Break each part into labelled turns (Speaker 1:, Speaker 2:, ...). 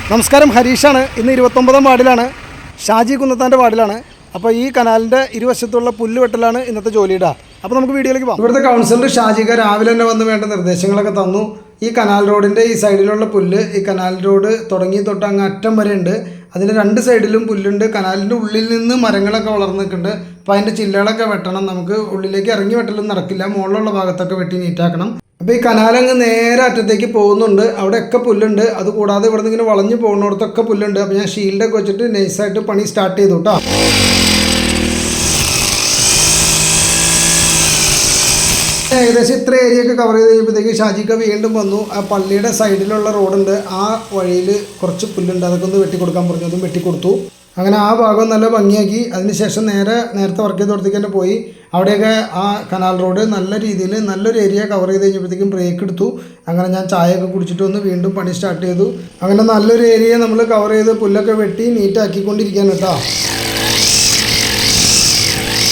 Speaker 1: നമസ്കാരം, ഹരീഷാണ്. ഇന്ന് 29-ാം വാർഡിലാണ്, ഷാജി കുന്നത്താൻ്റെ വാർഡിലാണ്. അപ്പോൾ ഈ കനാലിൻ്റെ ഇരുവശത്തുള്ള പുല്ല് വെട്ടലാണ് ഇന്നത്തെ ജോലിയിടുക. അപ്പോൾ നമുക്ക് വീഡിയോയിലേക്ക് പോകാം. ഇവിടുത്തെ കൗൺസിലർ ഷാജിക രാവിലെ തന്നെ വന്ന് വേണ്ട നിർദ്ദേശങ്ങളൊക്കെ തന്നു. ഈ കനാൽ റോഡിൻ്റെ ഈ സൈഡിലുള്ള പുല്ല്, ഈ കനാൽ റോഡ് തുടങ്ങി തൊട്ട് അങ്ങ് അറ്റം വരെ ഉണ്ട്. അതിന് രണ്ട് സൈഡിലും പുല്ലുണ്ട്. കനാലിൻ്റെ ഉള്ളിൽ നിന്ന് മരങ്ങളൊക്കെ വളർന്നു നിൽക്കുന്നുണ്ട്. അപ്പോൾ അതിൻ്റെ ചില്ലകളൊക്കെ വെട്ടണം. നമുക്ക് ഉള്ളിലേക്ക് ഇറങ്ങി വെട്ടലൊന്നും നടക്കില്ല. മുകളിലുള്ള ഭാഗത്തൊക്കെ വെട്ടി നീറ്റാക്കണം. അപ്പോൾ ഈ കനാലങ്ങ് നേരെ അറ്റത്തേക്ക് പോകുന്നുണ്ട്. അവിടെയൊക്കെ പുല്ലുണ്ട്. അതുകൂടാതെ ഇവിടെ നിന്ന് ഇങ്ങനെ വളഞ്ഞു പോകുന്നിടത്തൊക്കെ പുല്ലുണ്ട്. അപ്പോൾ ഞാൻ ഷീൽഡൊക്കെ വെച്ചിട്ട് നൈസായിട്ട് പണി സ്റ്റാർട്ട് ചെയ്തു കേട്ടോ. ഏകദേശം ഇത്ര ഏരിയ ഒക്കെ കവർ ചെയ്ത് കഴിയുമ്പോഴത്തേക്ക് ഷാജിക്ക വീണ്ടും വന്നു. ആ പള്ളിയുടെ സൈഡിലുള്ള റോഡുണ്ട്, ആ വഴിയിൽ കുറച്ച് പുല്ലുണ്ട്, അതൊക്കെ ഒന്ന് വെട്ടിക്കൊടുക്കാൻ പറഞ്ഞു. അതും വെട്ടിക്കൊടുത്തു. അങ്ങനെ ആ ഭാഗം നല്ല ഭംഗിയാക്കി. അതിനുശേഷം നേരത്തെ വർക്ക് ചെയ്ത് കൊടുത്തേക്ക് തന്നെ പോയി. അവിടെയൊക്കെ ആ കനാൽ റോഡ് നല്ല രീതിയിൽ നല്ലൊരു ഏരിയ കവർ ചെയ്ത് കഴിഞ്ഞപ്പോഴത്തേക്കും ബ്രേക്ക് എടുത്തു. അങ്ങനെ ഞാൻ ചായയൊക്കെ കുടിച്ചിട്ട് വന്ന് വീണ്ടും പണി സ്റ്റാർട്ട് ചെയ്തു. അങ്ങനെ നല്ലൊരു ഏരിയ നമ്മൾ കവർ ചെയ്ത് പുല്ലൊക്കെ വെട്ടി നീറ്റാക്കിക്കൊണ്ടിരിക്കുകയാണ് കേട്ടോ.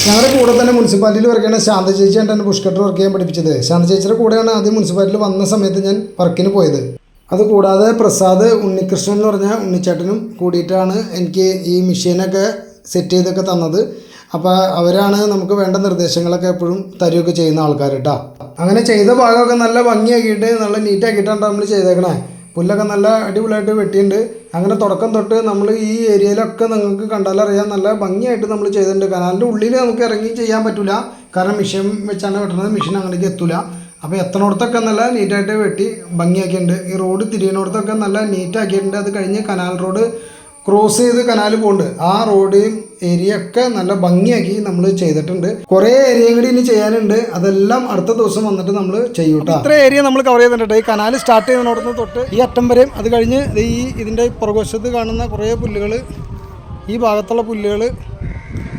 Speaker 1: ഞങ്ങളുടെ കൂടെ തന്നെ മുനിസിപ്പാലിറ്റിയിൽ വർക്ക് ചെയ്യുന്ന ശാന്ത ചേച്ചിയാണ് എന്നെ ബുഷ് കട്ടർ വർക്ക് ചെയ്യാൻ പഠിപ്പിച്ചത്. ശാന്ത ചേച്ചിയുടെ കൂടെയാണ് ആദ്യം മുനിസിപ്പാലിറ്റിയിൽ വന്ന സമയത്ത് ഞാൻ വർക്കിന് പോയത്. അതുകൂടാതെ പ്രസാദ്, ഉണ്ണികൃഷ്ണൻ എന്ന് പറഞ്ഞ ഉണ്ണിച്ചേട്ടനും കൂടിയിട്ടാണ് എനിക്ക് ഈ മെഷീനൊക്കെ സെറ്റ് ചെയ്തൊക്കെ തന്നത്. അപ്പോൾ അവരാണ് നമുക്ക് വേണ്ട നിർദ്ദേശങ്ങളൊക്കെ എപ്പോഴും തരുകയൊക്കെ ചെയ്യുന്ന ആൾക്കാർ കേട്ടോ. അങ്ങനെ ചെയ്ത ഭാഗമൊക്കെ നല്ല ഭംഗിയാക്കിയിട്ട് നല്ല നീറ്റാക്കിയിട്ടാണ് നമ്മൾ ചെയ്തേക്കണേ. പുല്ലൊക്കെ നല്ല അടിപൊളിയായിട്ട് വെട്ടിയിട്ടുണ്ട്. അങ്ങനെ തുടക്കം തൊട്ട് നമ്മൾ ഈ ഏരിയയിലൊക്കെ നിങ്ങൾക്ക് കണ്ടാലറിയാം നല്ല ഭംഗിയായിട്ട് നമ്മൾ ചെയ്തിട്ടുണ്ട്. കനാലിൻ്റെ ഉള്ളിൽ നമുക്ക് ഇറങ്ങി ചെയ്യാൻ പറ്റില്ല, കാരണം മെഷീൻ വെച്ചാണ് വെട്ടുന്നത്. മെഷീൻ അങ്ങോട്ടേക്ക് എത്തില്ല. അപ്പോൾ എത്തണോടത്തൊക്കെ നല്ല നീറ്റായിട്ട് വെട്ടി ഭംഗിയാക്കിയിട്ടുണ്ട്. ഈ റോഡ് തിരിയണോടത്തൊക്കെ നല്ല നീറ്റാക്കിയിട്ടുണ്ട്. അത് കഴിഞ്ഞ് കനാൽ റോഡ് ക്രോസ് ചെയ്ത് കനാൽ പോകുന്നുണ്ട്. ആ റോഡും ഏരിയ ഒക്കെ നല്ല ഭംഗിയാക്കി നമ്മൾ ചെയ്തിട്ടുണ്ട്. കുറേ ഏരിയയും കൂടി ഇനി ചെയ്യാനുണ്ട്. അതെല്ലാം അടുത്ത ദിവസം വന്നിട്ട് നമ്മൾ ചെയ്യൂട്ടോ. ഇത്ര ഏരിയ നമ്മൾ കവർ ചെയ്തിട്ടുണ്ട്. ഈ കനാൽ സ്റ്റാർട്ട് ചെയ്യുന്നിടത്ത് തൊട്ട് ഈ അറ്റം വരെയും. അത് കഴിഞ്ഞ് ഇതിൻ്റെ പുറകുവശത്ത് കാണുന്ന കുറേ പുല്ലുകൾ, ഈ ഭാഗത്തുള്ള പുല്ലുകൾ,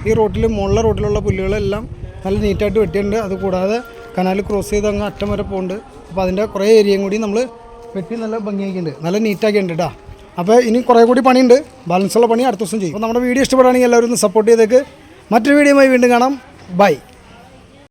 Speaker 1: ഈ റോട്ടിൽ മുകളിലെ റോട്ടിലുള്ള പുല്ലുകളെല്ലാം നല്ല നീറ്റായിട്ട് വെട്ടിയിട്ടുണ്ട്. അതുകൂടാതെ കനാൽ ക്രോസ് ചെയ്ത് അങ്ങ് അറ്റം വരെ പോകുന്നുണ്ട്. അപ്പോൾ അതിൻ്റെ കുറേ ഏരിയയും കൂടി നമ്മൾ വെട്ടി നല്ല ഭംഗിയാക്കിയിട്ടുണ്ട്, നല്ല നീറ്റാക്കിയിട്ടുണ്ട് കേട്ടോ. അപ്പോൾ ഇനി കുറേ കൂടി പണിയുണ്ട്. ബാലൻസുള്ള പണി അടുത്ത ദിവസം ചെയ്യും. അപ്പോൾ നമ്മുടെ വീഡിയോ ഇഷ്ടപ്പെടുകയാണെങ്കിൽ എല്ലാവരും ഒന്ന് സപ്പോർട്ട് ചെയ്തേക്ക്. മറ്റൊരു വീഡിയോയുമായി വീണ്ടും കാണാം. ബൈ.